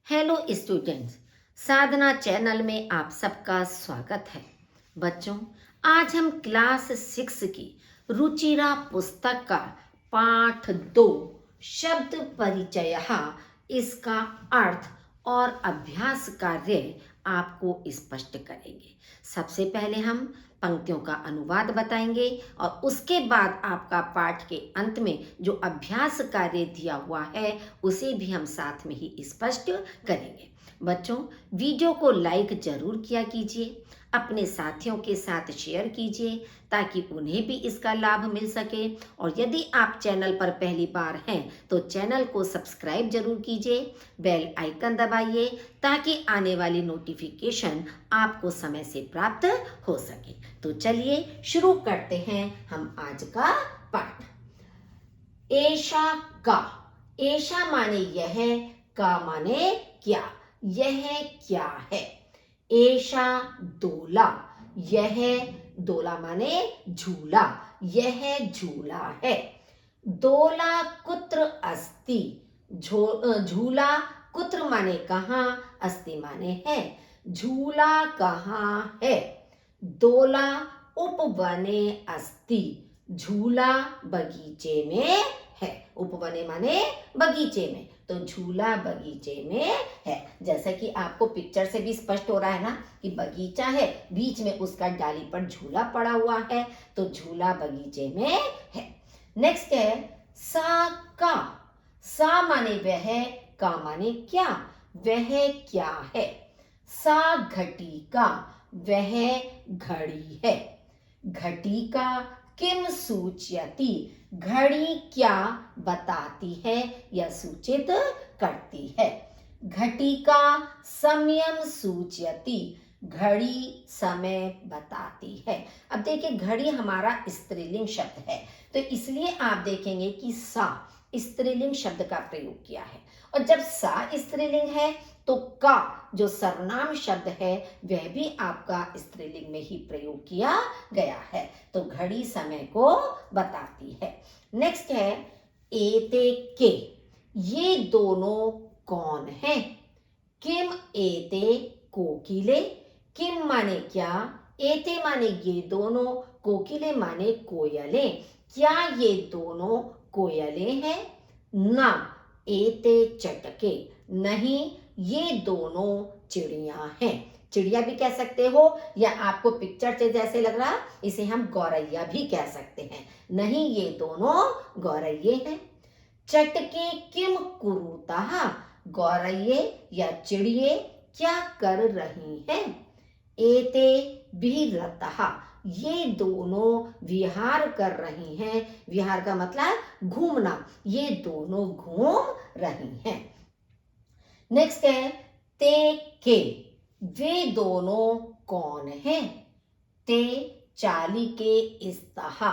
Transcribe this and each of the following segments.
Hello students, साधना channel में आप सबका स्वागत है। बच्चों, आज हम क्लास 6 की रुचिरा पुस्तक का पाठ 2 शब्द परिचय इसका अर्थ और अभ्यास कार्य आपको स्पष्ट करेंगे। सबसे पहले हम पंक्तियों का अनुवाद बताएंगे और उसके बाद आपका पाठ के अंत में जो अभ्यास कार्य दिया हुआ है उसे भी हम साथ में ही स्पष्ट करेंगे। बच्चों, वीडियो को लाइक जरूर किया कीजिए, अपने साथियों के साथ शेयर कीजिए ताकि उन्हें भी इसका लाभ मिल सके। और यदि आप चैनल पर पहली बार हैं तो चैनल को सब्सक्राइब जरूर कीजिए, बेल आइकन दबाइए ताकि आने वाली नोटिफिकेशन आपको समय से प्राप्त हो सके। तो चलिए शुरू करते हैं हम आज का पाठ। ऐशा का, ऐशा माने यह, का माने क्या, यह क्या है। ऐशा दोला, यह दोला माने झूला, यह झूला है। दोला कुत्र अस्ति, झूला कुत्र माने कहाँ, अस्ति माने है, झूला कहाँ है। दोला उपवने अस्ति, झूला बगीचे में है। उपवने माने बगीचे में, तो झूला बगीचे में है। जैसा कि आपको पिक्चर से भी स्पष्ट हो रहा है ना कि बगीचा है, बीच में उसका डाली पर झूला पड़ा हुआ है, तो झूला बगीचे में है। नेक्स्ट है सा का, सा माने वह, का माने क्या, वह क्या है। सा घटी का, वह घड़ी है। घटी का किम सूचयति, घड़ी क्या बताती है या सूचित करती है। घटी का समयम सूचयति, घड़ी समय बताती है। अब देखिए, घड़ी हमारा स्त्रीलिंग शब्द है, तो इसलिए आप देखेंगे कि सा स्त्रीलिंग शब्द का प्रयोग किया है। और जब सा स्त्रीलिंग है तो का जो सर्वनाम शब्द है वह भी आपका स्त्रीलिंग में ही प्रयोग किया गया है, तो घड़ी समय को बताती है। नेक्स्ट है एते के, ये दोनों कौन हैं। किम एते कोकिले, किम माने क्या, एते माने ये दोनों, कोकिले माने कोयले, क्या ये दोनों कोयले हैं। ना एते चटके, नहीं ये दोनों चिड़िया हैं। चिड़िया भी कह सकते हो, या आपको पिक्चर से जैसे लग रहा इसे हम गौरैया भी कह सकते हैं। नहीं ये दोनों गौरैये हैं। चटके किम कुरुता, गौरैये या चिड़िए क्या कर रही हैं। एते विहरतः, ये दोनों विहार कर रही हैं। विहार का मतलब घूमना, ये दोनों घूम रही हैं। नेक्स्ट है ते के, वे दोनों कौन हैं। ते चालिके इस्तः,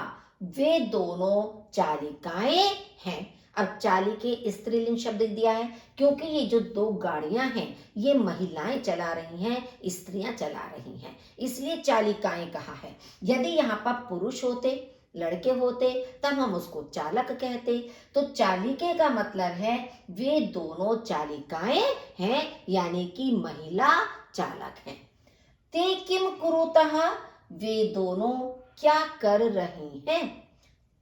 वे दोनों चालिकाएं हैं। अब चालिके स्त्रीलिंग शब्द दिया है क्योंकि ये जो दो गाड़ियां हैं ये महिलाएं चला रही हैं, स्त्रियां चला रही हैं, इसलिए चालिकाएं कहा है। यदि यहाँ पर पुरुष होते, लड़के होते, तब हम उसको चालक कहते। तो चालिके का मतलब है वे दोनों चालिकाएं हैं, यानी कि महिला चालक हैं। ते किम कुरुतः, वे दोनों क्या कर रही हैं।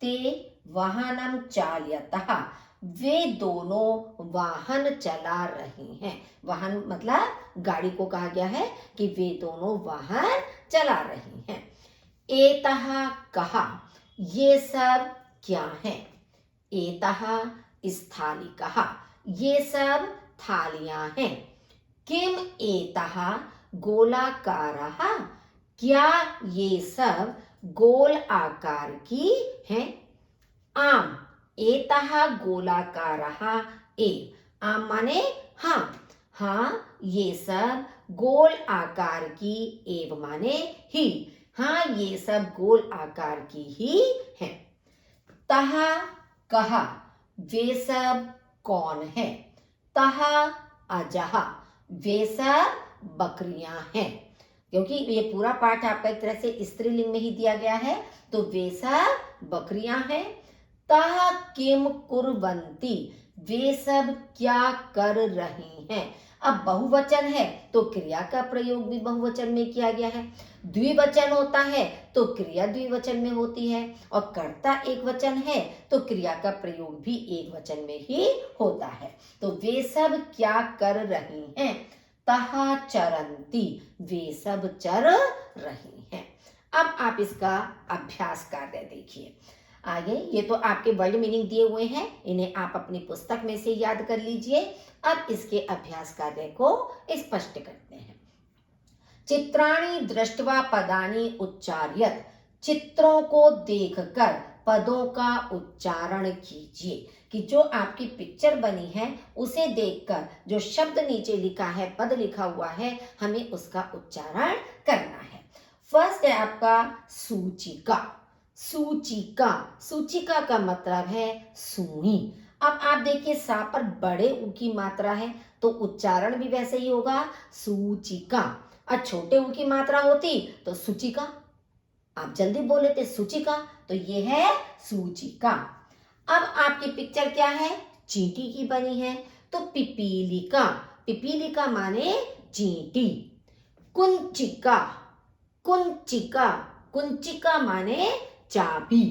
ते वाहनम चालयतः, वे दोनों वाहन चला रही हैं। वाहन मतलब गाड़ी को कहा गया है कि वे दोनों वाहन चला रही हैं। एतः कहा, ये सब क्या है। एतः स्थालिकः, ये सब थालियां हैं। किम एतः गोलाकारः, क्या ये सब गोल आकार की हैं। आम एतः गोलाकारः ए, आम माने हाँ, हाँ ये सब गोल आकार की, एव माने ही, हाँ ये सब गोल आकार की ही हैं। तह कहा, वे सब कौन है। तह अजह, वे सब बकरियां हैं। क्योंकि ये पूरा पाठ आपका एक तरह से स्त्रीलिंग में ही दिया गया है, तो वे सब बकरियां हैं। तह किम कुर्वन्ति, वे सब क्या कर रही हैं। अब बहुवचन है तो क्रिया का प्रयोग भी बहुवचन में किया गया है, द्विवचन होता है तो क्रिया द्विवचन में होती है, और कर्ता एक वचन है तो क्रिया का प्रयोग भी एक वचन में ही होता है। तो वे सब क्या कर रही हैं, तहा चरंती, वे सब चर रही हैं। अब आप इसका अभ्यास कार्य देखिए। आगे ये तो आपके वर्ड मीनिंग दिए हुए हैं, इन्हें आप अपनी पुस्तक में से याद कर लीजिए। अब इसके अभ्यास कार्य को स्पष्ट करते हैं। चित्राणि दृष्ट्वा पदानि उच्चार्यत, चित्रों को देखकर पदों का उच्चारण कीजिए। कि जो आपकी पिक्चर बनी है उसे देखकर जो शब्द नीचे लिखा है, पद लिखा हुआ है, हमें उसका उच्चारण करना है। फर्स्ट है आपका सूचिका। सूचिका, सूचिका का मतलब है सुई। अब आप देखिए सा पर बड़े ऊ की मात्रा है तो उच्चारण भी वैसे ही होगा, सूचिका। और छोटे ऊ की मात्रा होती तो सूचिका, आप जल्दी बोले थे सूचिका, तो ये है सूचिका। अब आपकी पिक्चर क्या है, चींटी की बनी है, तो पिपीलिका, पिपीलिका माने चींटी। कुंचिका, कुंचिका, कुंचिका माने चाबी।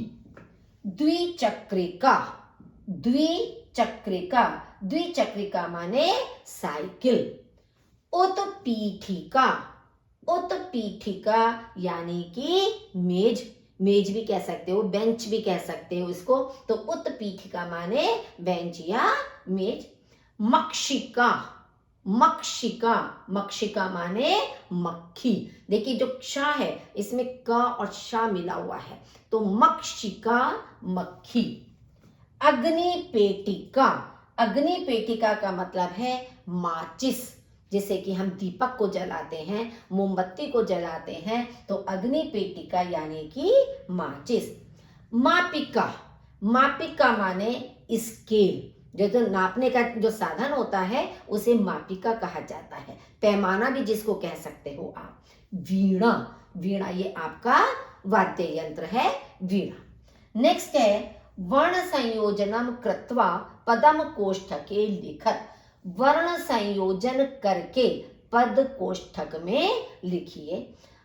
द्विचक्रिका, द्विचक्रिका, द्विचक्रिका माने साइकिल। उत्पीठिका, उत्पीठिका यानी कि मेज, मेज भी कह सकते हो, बेंच भी कह सकते हो इसको, तो उत्पीठिका माने बेंच या मेज। मक्षिका, मक्षिका, मक्षिका माने मक्खी। देखिए जो क्षा है इसमें क और शा मिला हुआ है, तो मक्षिका मक्खी। अग्निपेटिका, अग्निपेटिका का मतलब है माचिस, जैसे कि हम दीपक को जलाते हैं, मोमबत्ती को जलाते हैं, तो अग्निपेटिका यानी कि माचिस। मापिका, मापिका माने स्केल, जो नापने का जो साधन होता है उसे मापिका कहा जाता है, पैमाना भी जिसको कह सकते हो आप। वीणा, वीणा ये आपका वाद्य यंत्र है, वीणा। नेक्स्ट है वर्ण संयोजनम कृत्वा पदम कोष्ठके लिखत, वर्ण संयोजन करके पद कोष्ठक में लिखिए।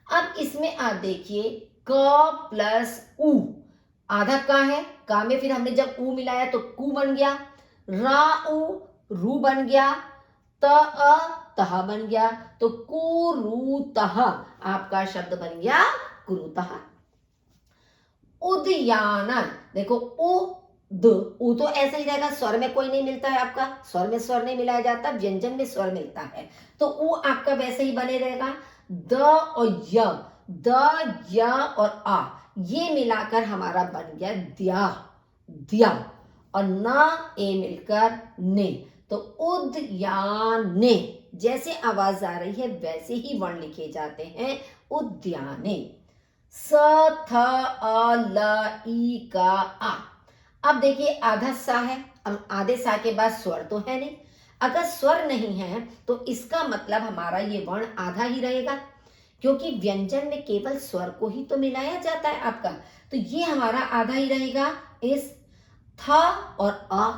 अब इसमें आप देखिए क प्लस उ, आधा का है, का में फिर हमने जब उ मिलाया तो कु बन गया, रा उ रू बन गया, त अ तह बन गया, तो कुरुतः आपका शब्द बन गया कुरुतः। उद्यानन, देखो उ तो ऐसा ही रहेगा, स्वर में कोई नहीं मिलता है आपका, स्वर में स्वर नहीं मिलाया जाता, व्यंजन में स्वर मिलता है, तो उ आपका वैसे ही बने रहेगा। द और य, द य और आ ये मिलाकर हमारा बन गया द्या, द्या, और न ए मिलकर ने, तो उद्याने, जैसे आवाज आ रही है वैसे ही वर्ण लिखे जाते हैं, उद्याने। स थ अ ल ई का आ, अब देखिए आधा सा है, अब आधे सा के बाद स्वर तो है नहीं, अगर स्वर नहीं है तो इसका मतलब हमारा ये वर्ण आधा ही रहेगा, क्योंकि व्यंजन में केवल स्वर को ही तो मिलाया जाता है आपका, तो ये हमारा आधा ही रहेगा। इस थ और अ,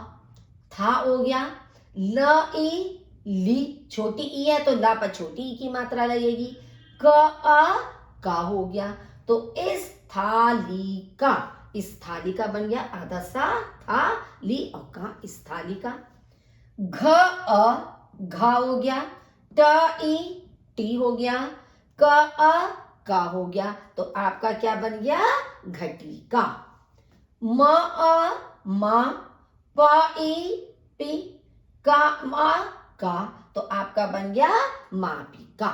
था हो गया, ल ई ली, छोटी ई है तो ला पर छोटी ई की मात्रा लगेगी, क अ का हो गया, तो इस थाली का, इस थाली का बन गया आधा सा, था ली और का, इस थाली का। घ अ घा हो गया, ट ई टी हो गया, क अ का हो गया, तो आपका क्या बन गया, घटिका। म अ मा, प ई पी, का मा का, तो आपका बन गया मापिका।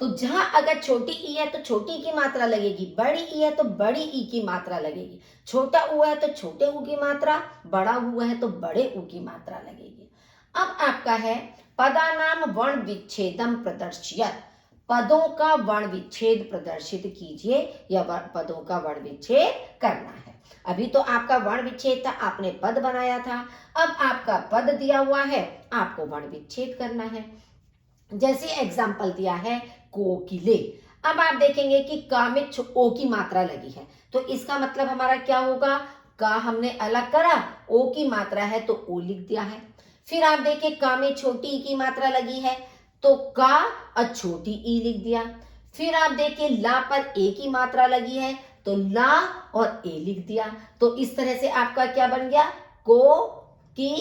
तो जहां अगर छोटी ई है तो छोटी की मात्रा लगेगी, बड़ी ई है तो बड़ी ई की मात्रा लगेगी, छोटा ऊ है तो छोटे ऊ की मात्रा, बड़ा हुआ है तो बड़े ऊ की मात्रा लगेगी। अब आपका है पदानाम वर्ण विच्छेदम प्रदर्शियत, पदों का वर्ण विच्छेद प्रदर्शित कीजिए, या पदों का वर्ण विच्छेद करना है। अभी तो आपका वर्ण विच्छेद था, आपने पद बनाया था, अब आपका पद दिया हुआ है, आपको वर्ण विच्छेद करना है। जैसे एग्जाम्पल दिया है कोकिले, अब आप देखेंगे कि का में ओ की मात्रा लगी है, तो इसका मतलब हमारा क्या होगा, का हमने अलग करा, ओ की मात्रा है तो ओ लिख दिया है। फिर आप देखिए का में छोटी ई की मात्रा लगी है तो का और छोटी ई लिख दिया। फिर आप देखिए ला पर ए की मात्रा लगी है तो ला और ए लिख दिया। तो इस तरह से आपका क्या बन गया, को की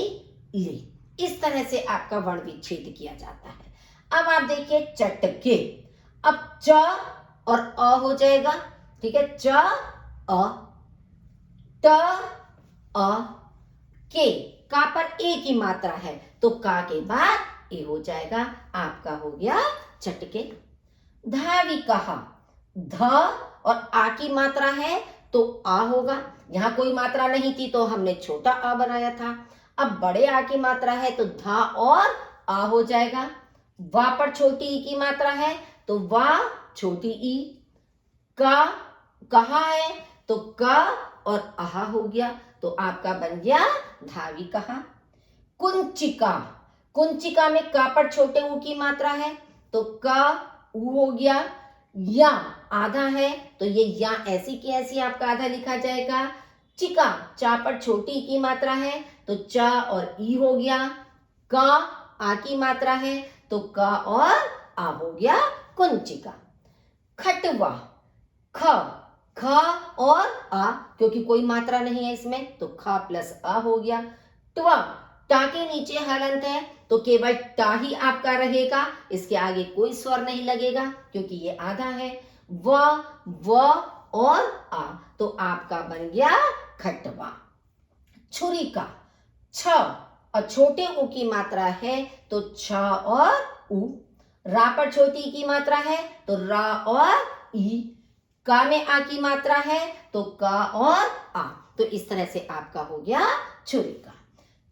ली। इस तरह से आपका वर्ण विच्छेद किया जाता है। अब आप देखिए चटके, अब च और अ हो जाएगा, ठीक है, च अ, ट अ के, का पर ए की मात्रा है तो का के बाद ए हो जाएगा, आपका हो गया चटके। धावी कहा, ध और आ की मात्रा है तो आ होगा, यहां कोई मात्रा नहीं थी तो हमने छोटा आ बनाया था। अब बड़े आ की मात्रा है तो धा और आ हो जाएगा। वा पर छोटी ई की मात्रा है तो वा छोटी ई। का कहा है तो का और आहा हो गया, तो आपका बन गया धावी कहा। कुंचिका, कुंचिका में का पर छोटे ऊ की मात्रा है तो का ऊ हो गया। या आधा है तो ये या ऐसी की ऐसी आपका आधा लिखा जाएगा। चिका, चा पर छोटी ई की मात्रा है तो चा और ई हो गया। का आ की मात्रा है तो का और आ हो गया कुंचिका। खटवा, ख, ख और आ, क्योंकि कोई मात्रा नहीं है इसमें तो ख प्लस आ हो गया। ट्वा, टा के नीचे हलंत है तो केवल टा ही आपका रहेगा, इसके आगे कोई स्वर नहीं लगेगा क्योंकि ये आधा है। व और आ, तो आपका बन गया खटवा। छुरिका, छ और छोटे ऊ की मात्रा है तो छ और ऊ। रा पर छोटी की मात्रा है तो रा और ई। का में आ की मात्रा है तो का और आ, तो इस तरह से आपका हो गया छुरिका।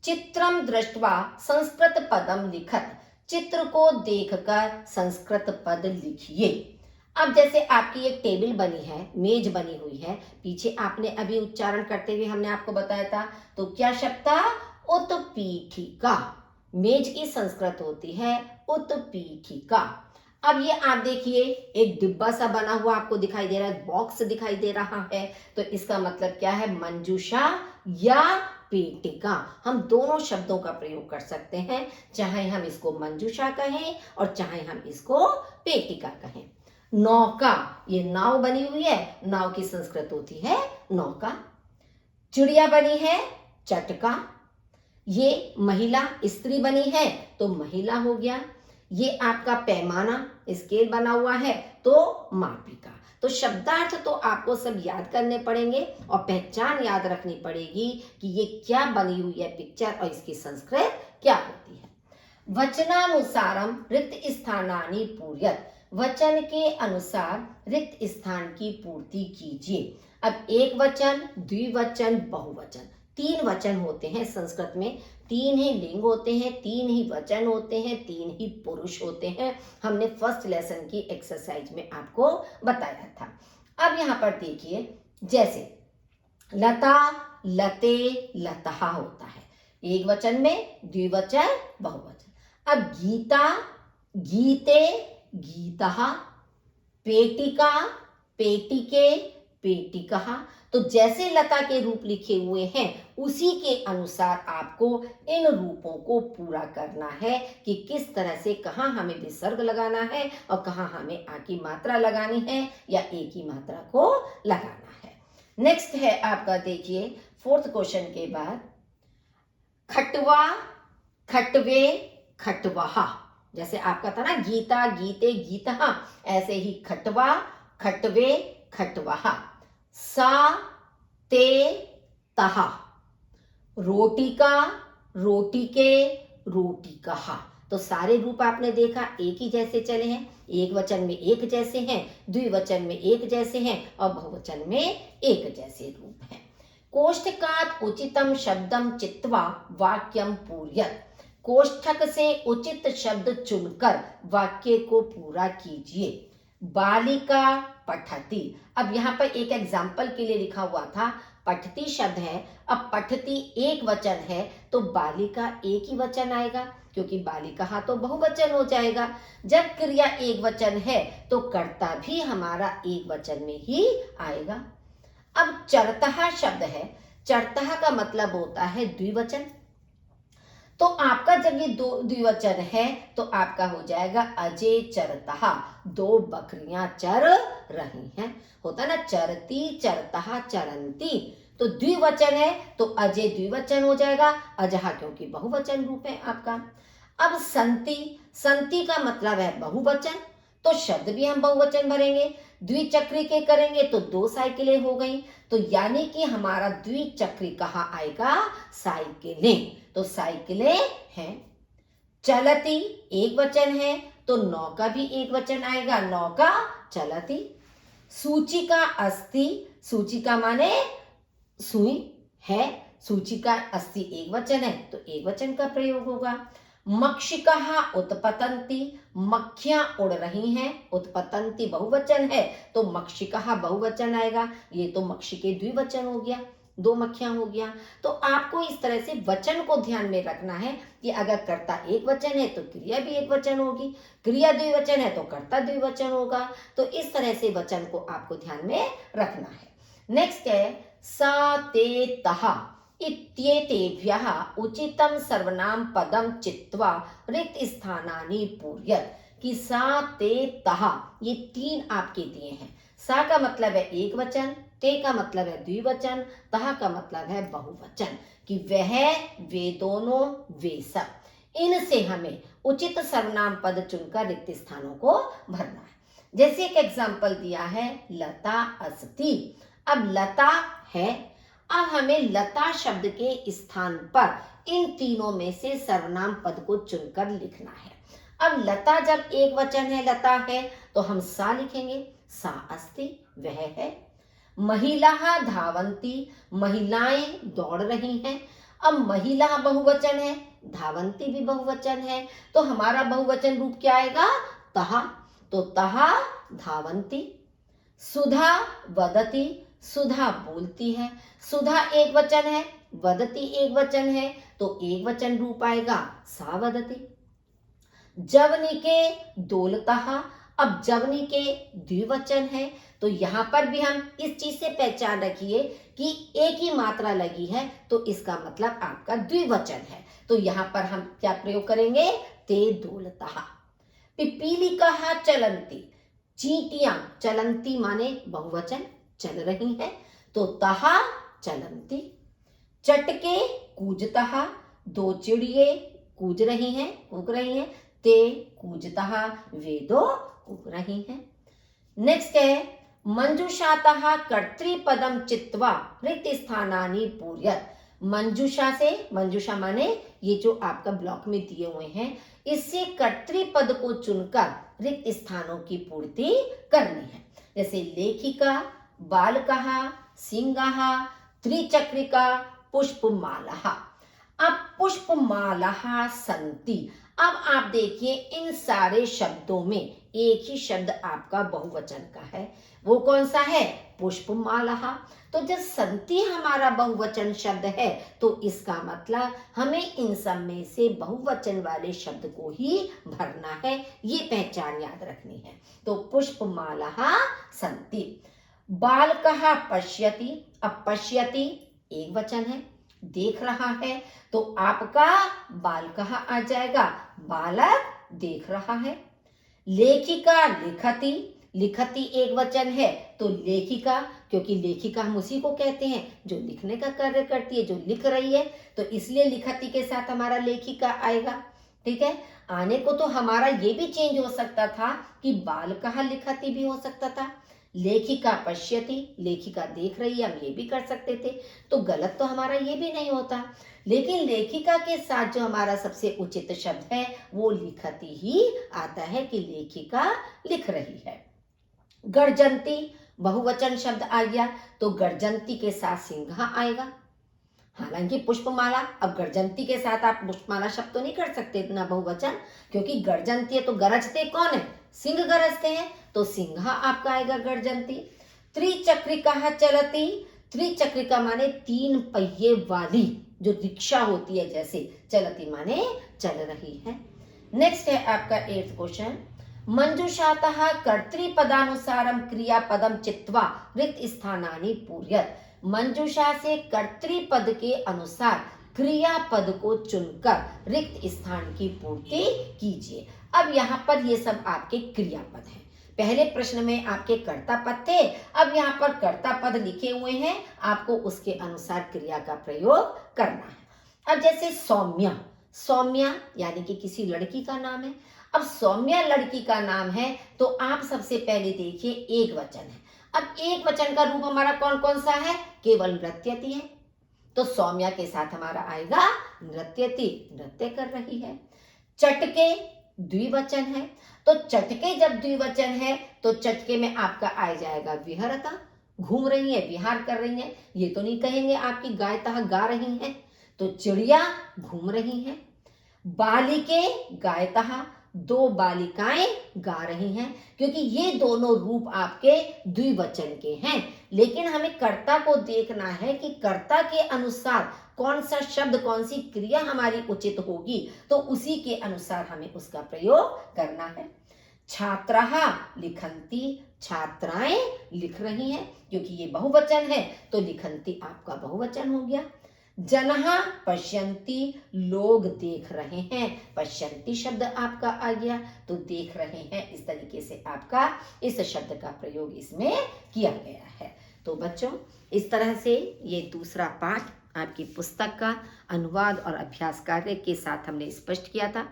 चित्रम दृष्ट्वा संस्कृत पदम लिखत, चित्र को देखकर संस्कृत पद लिखिए। अब जैसे आपकी एक टेबल बनी है, मेज बनी हुई है, पीछे आपने अभी उच्चारण करते हुए हमने आपको बताया था तो क्या शब्द था, उत्पीठिका। मेज की संस्कृत होती है उत्पीठिका। अब ये आप देखिए एक डिब्बा सा बना हुआ आपको दिखाई दे रहा है, बॉक्स दिखाई दे रहा है, तो इसका मतलब क्या है, मंजूषा या पेटिका। हम दोनों शब्दों का प्रयोग कर सकते हैं, चाहे हम इसको मंजूषा कहें और चाहे हम इसको पेटिका कहें। नौका, ये नाव बनी हुई है, नाव की संस्कृत होती है नौका। चिड़िया बनी है चटका। ये महिला स्त्री बनी है तो महिला हो गया। ये आपका पैमाना स्केल बना हुआ है तो मापिका। तो शब्दार्थ तो आपको सब याद करने पड़ेंगे और पहचान याद रखनी पड़ेगी कि ये क्या बनी हुई है पिक्चर और इसकी संस्कृत क्या होती है। वचनानुसारम रिक्त स्थानानि पूर्यत, वचन के अनुसार रिक्त स्थान की पूर्ति कीजिए। अब एक वचन, द्विवचन, बहुवचन, तीन वचन होते हैं संस्कृत में, तीन ही लिंग होते हैं, तीन ही वचन होते हैं, तीन ही पुरुष होते हैं। हमने फर्स्ट लेसन की एक्सरसाइज में आपको बताया था। अब यहाँ पर देखिए, जैसे लता, लते, लतहा होता है, एक वचन में, द्विवचन, बहुवचन। अब गीता, गीते, गीतहा, पेटिका, पेटिके, पेटिकहा। तो जैसे लता के रूप लिखे हुए हैं उसी के अनुसार आपको इन रूपों को पूरा करना है कि किस तरह से कहाँ हमें विसर्ग लगाना है और कहाँ हमें आ की मात्रा लगानी है या ए की मात्रा को लगाना है। नेक्स्ट है आपका, देखिए फोर्थ क्वेश्चन के बाद, खटवा, खटवे, खटवहा। जैसे आपका था ना गीता, गीते, गीतहा, ऐसे ही खटवा, खटवे, खटवहा। सा, ते, तहा। रोटिका, रोटिके, रोटिकहा। तो सारे रूप आपने देखा एक ही जैसे चले हैं, एक वचन में एक जैसे हैं, द्विवचन में एक जैसे हैं और बहुवचन में एक जैसे रूप हैं। कोष्ठकात् उचितम शब्दम चित्वा वाक्यम पूर्यत, कोष्ठक से उचित शब्द चुनकर वाक्य को पूरा कीजिए। बालिका पठती, अब यहाँ पर एक एग्जाम्पल के लिए लिखा हुआ था, पठती शब्द है, अब पठती एक वचन है तो बालिका एक ही वचन आएगा क्योंकि बालिका तो बहुवचन हो जाएगा। जब क्रिया एक वचन है तो कर्ता भी हमारा एक वचन में ही आएगा। अब चरतहा शब्द है, चरतः का मतलब होता है द्विवचन। तो आपका जब ये दो द्विवचन है तो आपका हो जाएगा अजय चरतः, दो बकरियां चर रही हैं। होता ना चरती चरतः चरंती, तो द्विवचन है तो अजय द्विवचन हो जाएगा, अजहा क्योंकि बहुवचन रूप है आपका। अब संति, संति का मतलब है बहुवचन, तो शब्द भी हम बहुवचन भरेंगे। द्विचक्री के करेंगे तो दो साइकिलें हो गई, तो यानी कि हमारा द्विचक्री कहाँ आएगा, साइकिलें, तो साइकिलें हैं। चलती एक वचन है तो नौका भी एक वचन आएगा, नौका चलती। सूचिका अस्ति, सूचिका माने सुई है, सूचिका अस्ति एक वचन है तो एक वचन का प्रयोग होगा। मक्षिकाः उत्पतन्ति, मक्खियां उड़ रही हैं, उत्पतन्ति बहुवचन है तो मक्षिकाः बहुवचन आएगा, ये तो मक्षिके द्विवचन हो गया, दो मक्खियां हो गया। तो आपको इस तरह से वचन को ध्यान में रखना है कि अगर कर्ता एक वचन है तो क्रिया भी एक वचन होगी, क्रिया द्विवचन है तो कर्ता द्विवचन होगा। तो इस तरह से वचन को आपको ध्यान में रखना है। नेक्स्ट है सा ते तः इत्येतेभ्यः उचितं सर्वनाम पदम चित्वा रिक्त स्थानानि पूरयत, कि सा ते तः, ये तीन आपके दिए हैं। सा का मतलब है एक वचन, ते का मतलब है द्विवचन, तः का मतलब है बहुवचन, कि वह, वे दोनों, वे सब। इनसे हमें उचित सर्वनाम पद चुनकर रिक्त स्थानों को भरना है। जैसे एक एग्जाम्पल दिया है लता अस्ति, अब लता है, अब हमें लता शब्द के स्थान पर इन तीनों में से सर्वनाम पद को चुनकर लिखना है। अब लता जब एक वचन है, लता है, तो हम सा लिखेंगे, सा अस्ति, वह है। महिला धावंती, महिलाएं दौड़ रही हैं। अब महिला बहुवचन है, धावंती भी बहुवचन है, तो हमारा बहुवचन रूप क्या आएगा, तहा, तो तहा धावंती। सुधा वदती, सुधा बोलती है, सुधा एक वचन है, वदती एक वचन है, तो एक वचन रूप आएगा सा वदती। जवनिके दोलतः, अब जवनिके द्विवचन है, तो यहां पर भी हम इस चीज से पहचान रखिए कि एक ही मात्रा लगी है तो इसका मतलब आपका द्विवचन है, तो यहां पर हम क्या प्रयोग करेंगे, ते दोलतः। पिपीलिकाः चलन्ति, चींटियां, चलन्ति माने बहुवचन, चल रही हैं, तो तहा चलन्ति। चटके कूजतः, दो चिड़िए कूज रही हैं, कूक रही हैं, ते कूजतः, वे दो कूक रही हैं। नेक्स्ट है मंजुषातः कर्तृपदम चित्वा रिक्त स्थानानि पूरयत। मंजुषा से, मंजुषा माने ये जो आपका ब्लॉक में दिए हुए हैं, इससे कर्तृपद को चुनकर रिक्त स्थानों की पूर्ति करनी है। जैसे लेखिका, बालकः, सिंहः, त्रिचक्रिका, पुष्पमाला। अब पुष्पमाला सन्ति, अब आप देखिए इन सारे शब्दों में एक ही शब्द आपका बहुवचन का है, वो कौन सा है, पुष्पमाला। तो जब संति हमारा बहुवचन शब्द है तो इसका मतलब हमें इन सब में से बहुवचन वाले शब्द को ही भरना है, ये पहचान याद रखनी है। तो पुष्पमाला संति। बालकः पश्यति, अब पश्यति एक वचन है, देख रहा है, तो आपका बालकः आ जाएगा, बालक देख रहा है। लेखिका लिखति, लिखति एक वचन है तो लेखिका, क्योंकि लेखिका हम उसी को कहते हैं जो लिखने का कार्य करती है, जो लिख रही है, तो इसलिए लिखति के साथ हमारा लेखिका आएगा। ठीक है, आने को तो हमारा ये भी चेंज हो सकता था कि बालकः लिखति भी हो सकता था, लेखिका पश्यति, लेखिका देख रही है, हम ये भी कर सकते थे, तो गलत तो हमारा ये भी नहीं होता। लेकिन लेखिका के साथ जो हमारा सबसे उचित शब्द है वो लिखति ही आता है कि लेखिका लिख रही है। गर्जंती बहुवचन शब्द आ गया, तो गर्जंती के साथ सिंह आएगा। हालांकि पुष्पमाला, अब गर्जंती के साथ आप पुष्पमाला शब्द तो नहीं कर सकते इतना बहुवचन, क्योंकि गर्जंती है तो गरजते कौन है, सिंह गरजते हैं, तो सिंह आपका आएगा गर्जंती। त्रिचक्रिका चलती, त्रिचक्रिका माने तीन पहिए वाली जो रिक्शा होती है, जैसे चलती माने चल रही है। नेक्स्ट है आपका 8th क्वेश्चन, मंजुषातः कर्तृपदानुसारम क्रियापदम चित्वा रिक्त स्थानानि पूरयत। मंजूषा से कर्तृपद के अनुसार क्रियापद को चुनकर रिक्त स्थान की पूर्ति कीजिए। अब यहाँ पर ये सब आपके क्रियापद हैं। पहले प्रश्न में आपके कर्ता पद थे, अब यहाँ पर कर्ता पद लिखे हुए हैं, आपको उसके अनुसार क्रिया का प्रयोग करना है। अब जैसे सौम्या, सौम्या यानी कि किसी लड़की का नाम है। अब सौम्या लड़की का नाम है तो आप सबसे पहले देखिए एक वचन है। अब एक वचन का रूप हमारा कौन कौन सा है? केवल नृत्यति है, तो सौम्या के साथ हमारा आएगा नृत्यति, नृत्य कर रही है। चटके द्विवचन है, तो चटके जब द्विवचन है तो चटके में आपका आ जाएगा विहरता, घूम रही है, विहार कर रही है। ये तो नहीं कहेंगे आपकी गायतः गा रही हैं, तो चिड़िया घूम रही हैं। बालिके गायतः, दो बालिकाएं गा रही हैं, क्योंकि ये दोनों रूप आपके द्विवचन के हैं। लेकिन हमें कर्ता को देखना है कि कर्ता के अनुसार कौन सा शब्द, कौन सी क्रिया हमारी उचित होगी, तो उसी के अनुसार हमें उसका प्रयोग करना है। छात्राः लिखन्ति, छात्राएं लिख रही हैं, क्योंकि ये बहुवचन है तो लिखन्ति आपका बहुवचन हो गया। जनः पश्यन्ति, लोग देख रहे हैं, पश्यन्ति शब्द आपका आ गया, तो देख रहे हैं। इस तरीके से आपका इस शब्द का प्रयोग इसमें किया गया है। तो बच्चों, इस तरह से ये दूसरा पाठ आपकी पुस्तक का अनुवाद और अभ्यास कार्य के साथ हमने स्पष्ट किया था।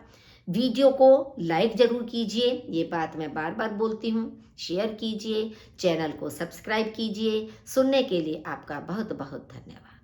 वीडियो को लाइक जरूर कीजिए, ये बात मैं बार बार बोलती हूँ। शेयर कीजिए, चैनल को सब्सक्राइब कीजिए। सुनने के लिए आपका बहुत बहुत धन्यवाद।